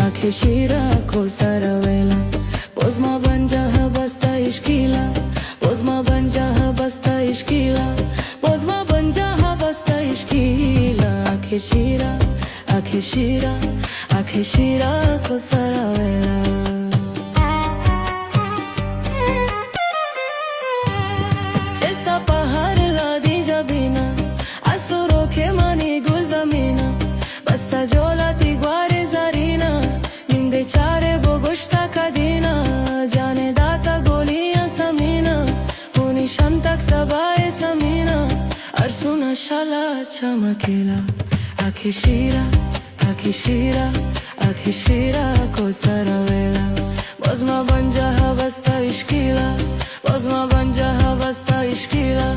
आखे शिरा कोसरवेला Pozma banja basta ishkila Pozma banja basta ishkila Pozma banja basta ishkila Akhe shira kosaravela Chesta pahar ladi jabina Asuro ke mani gul zamina Basta jola tigware zarina Ninde chare bogoshta kadina Jane data goliya samina Puni shantak sabaye samina Arsuna shala chamakela Akhe shira kosaravela Bozma banja basta ishkila Bozma banja basta ishkila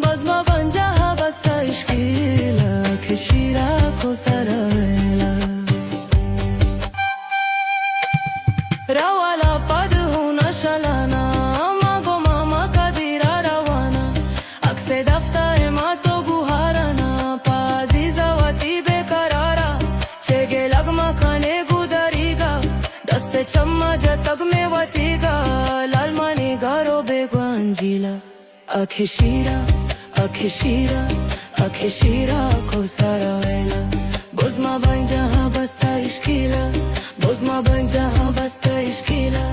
Bozma banja basta ishkila Akhe shira kosaravela Rawala pad huna shalana Mago mama kadira rawana Akse dafta ema to guharana Paziza wati bekarara Chege lagma khane gudariga Daste chamma jatag me watiga Lal mani garo begwanjila Akhe shira kosaravela Bozma banja basta ishkila Bozma banja basta ishkila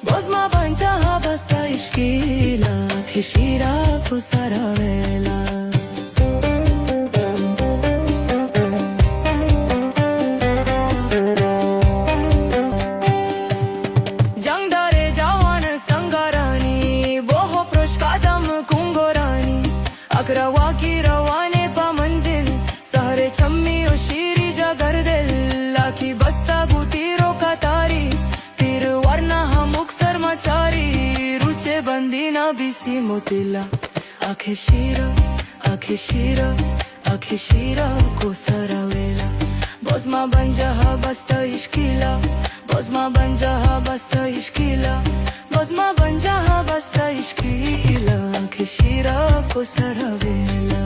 Bozma banja basta ishkila Akhe shira kosaravela Jangdare jawan sangarani Boho proshkadam kungorani Agrawa ki rawane pa manzil Sahare chammi o shiri jagar dil Laki basta gutiro katari Tir warna hamuk sarmachari Ruche bandina bisi motila Akhe shira kosaravela Bozma banja basta ishkila Bozma banja basta ishkila Bozma banja basta ishkila Akhe shira kosaravela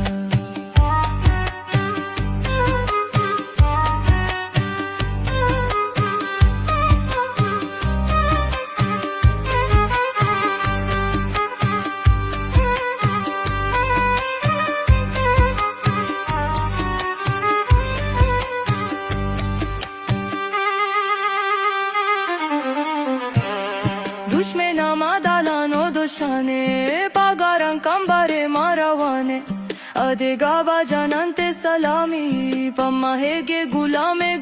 Dushmena madalano doshane Pagaran kambare marawane Adega bajanante salami Pamma hege gulame